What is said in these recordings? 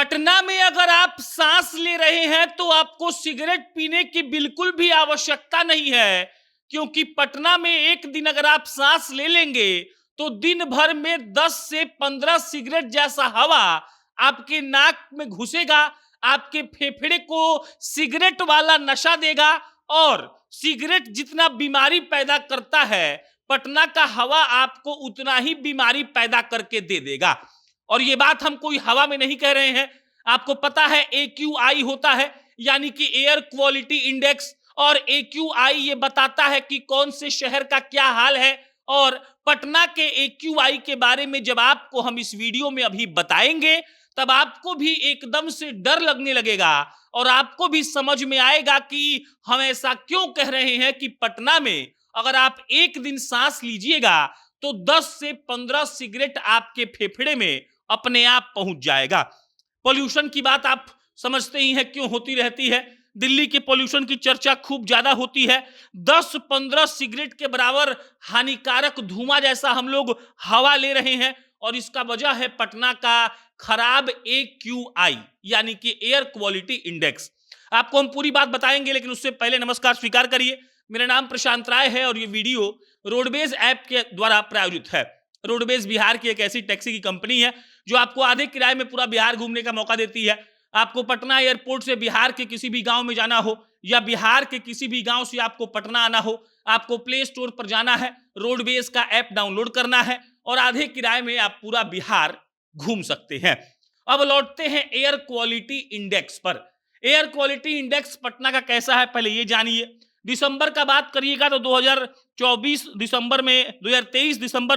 पटना में अगर आप सांस ले रहे हैं तो आपको सिगरेट पीने की बिल्कुल भी आवश्यकता नहीं है, क्योंकि पटना में एक दिन अगर आप सांस ले लेंगे तो दिन भर में 10 से 15 सिगरेट जैसा हवा आपके नाक में घुसेगा, आपके फेफड़े को सिगरेट वाला नशा देगा। और सिगरेट जितना बीमारी पैदा करता है, पटना का हवा आपको उतना ही बीमारी पैदा करके दे देगा। और ये बात हम कोई हवा में नहीं कह रहे हैं, आपको पता है AQI होता है, यानी कि एयर क्वालिटी इंडेक्स, और AQI ये बताता है कि कौन से शहर का क्या हाल है। और पटना के AQI के बारे में जब आपको हम इस वीडियो में अभी बताएंगे, तब आपको भी एकदम से डर लगने लगेगा और आपको भी समझ में आएगा कि हम ऐसा क्यों कह रहे हैं कि पटना में अगर आप एक दिन सांस लीजिएगा तो 10 से 15 सिगरेट आपके फेफड़े में अपने आप पहुंच जाएगा। पोल्यूशन की बात आप समझते ही हैं क्यों होती रहती है। दिल्ली के पोल्यूशन की चर्चा खूब ज्यादा होती है। 10-15 सिगरेट के बराबर हानिकारक धुआं जैसा हम लोग हवा ले रहे हैं, और इसका वजह है पटना का खराब AQI यानी कि एयर क्वालिटी इंडेक्स। आपको हम पूरी बात बताएंगे, लेकिन उससे पहले नमस्कार स्वीकार करिए। मेरा नाम प्रशांत राय है और ये वीडियो रोडवेज ऐप के द्वारा प्रायोजित है। रोडवेज बिहार की एक ऐसी टैक्सी की कंपनी है जो आपको आधे किराए में पूरा बिहार घूमने का मौका देती है। आपको पटना एयरपोर्ट से बिहार के किसी भी गांव में जाना हो या बिहार के किसी भी गांव से आपको पटना आना हो, आपको प्ले स्टोर पर जाना है, रोडवेज का ऐप डाउनलोड करना है और आधे किराए में आप पूरा बिहार घूम सकते हैं। अब लौटते हैं एयर क्वालिटी इंडेक्स पर। एयर क्वालिटी इंडेक्स पटना का कैसा है पहले ये जानिए। दिसंबर का बात करिएगा तो 2023 दिसंबर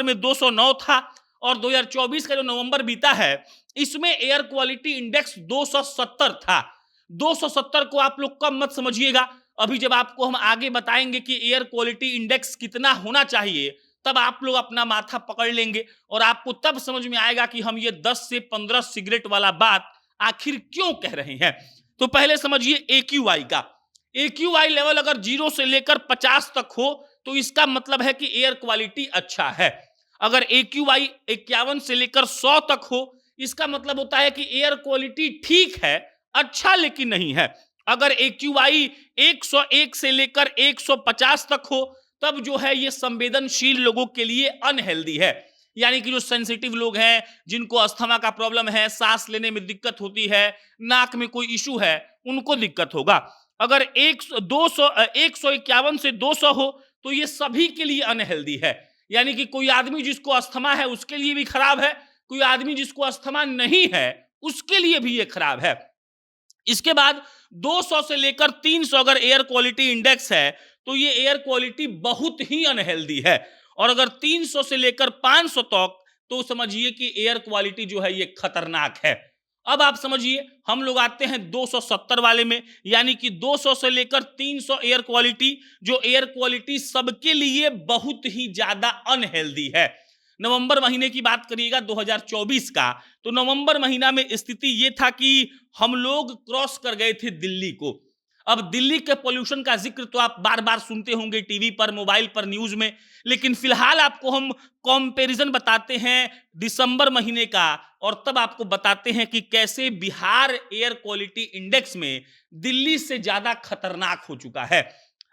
में 209 था, और 2024 का जो नवंबर बीता है इसमें एयर क्वालिटी इंडेक्स 270 था। 270 को आप लोग कम मत समझिएगा, अभी जब आपको हम आगे बताएंगे कि एयर क्वालिटी इंडेक्स कितना होना चाहिए तब आप लोग अपना माथा पकड़ लेंगे और आपको तब समझ में आएगा कि हम ये 10 से 15 सिगरेट वाला बात आखिर क्यों कह रहे हैं। तो पहले समझिए AQI का। AQI लेवल अगर 0 से लेकर 50 तक हो तो इसका मतलब है कि एयर क्वालिटी अच्छा है। अगर AQI 51 से लेकर 100 तक हो, इसका मतलब होता है कि एयर क्वालिटी ठीक है, अच्छा लेकिन नहीं है। अगर AQI 101 से लेकर 150 तक हो तब जो है ये संवेदनशील लोगों के लिए अनहेल्दी है, यानी कि जो सेंसिटिव लोग हैं, जिनको अस्थमा का प्रॉब्लम है, सांस लेने में दिक्कत होती है, नाक में कोई इशू है, उनको दिक्कत होगा। अगर 151 से 200 हो तो ये सभी के लिए अनहेल्दी है, यानी कि कोई आदमी जिसको अस्थमा है उसके लिए भी खराब है, कोई आदमी जिसको अस्थमा नहीं है उसके लिए भी ये खराब है। इसके बाद 200 से लेकर 300 अगर एयर क्वालिटी इंडेक्स है तो ये एयर क्वालिटी बहुत ही अनहेल्दी है, और अगर 300 से लेकर 500 तक तो समझिए कि एयर क्वालिटी जो है ये खतरनाक है। अब आप समझिए हम लोग आते हैं 270 वाले में, यानी कि 200 से लेकर 300 एयर क्वालिटी, जो एयर क्वालिटी सबके लिए बहुत ही ज्यादा अनहेल्दी है। नवंबर महीने की बात करिएगा 2024 का, तो नवंबर महीना में स्थिति ये था कि हम लोग क्रॉस कर गए थे दिल्ली को। अब दिल्ली के पोल्यूशन का जिक्र तो आप बार बार सुनते होंगे टीवी पर, मोबाइल पर, न्यूज में, लेकिन फिलहाल आपको हम कंपैरिजन बताते हैं दिसंबर महीने का, और तब आपको बताते हैं कि कैसे बिहार एयर क्वालिटी इंडेक्स में दिल्ली से ज्यादा खतरनाक हो चुका है।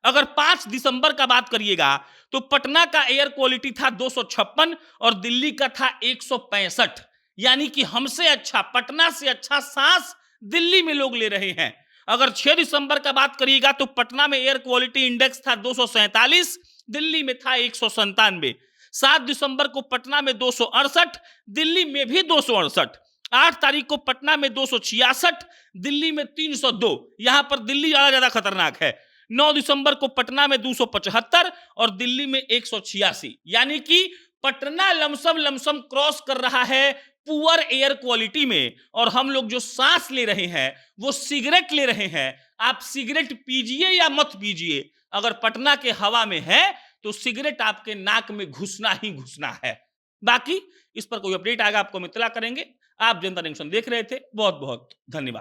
अगर 5 दिसंबर का बात करिएगा तो पटना का एयर क्वालिटी था 256 और दिल्ली का था 165, यानी कि हमसे अच्छा, पटना से अच्छा सांस दिल्ली में लोग ले रहे हैं। अगर 6 दिसंबर का बात करिएगा तो पटना में एयर क्वालिटी इंडेक्स था 247, दिल्ली में था 197। 7 दिसंबर को पटना में 268, दिल्ली में भी 268। 8 तारीख को पटना में 266, दिल्ली में 302, यहां पर दिल्ली ज्यादा खतरनाक है। 9 दिसंबर को पटना में 275 और दिल्ली में 186, यानी कि पटना लमसम क्रॉस कर रहा है पुअर एयर क्वालिटी में, और हम लोग जो सांस ले रहे हैं वो सिगरेट ले रहे हैं। आप सिगरेट पीजिए या मत पीजिए, अगर पटना के हवा में है तो सिगरेट आपके नाक में घुसना ही घुसना है। बाकी इस पर कोई अपडेट आएगा आपको हम इत्तला करेंगे। आप जनता जंक्शन देख रहे थे, बहुत बहुत धन्यवाद।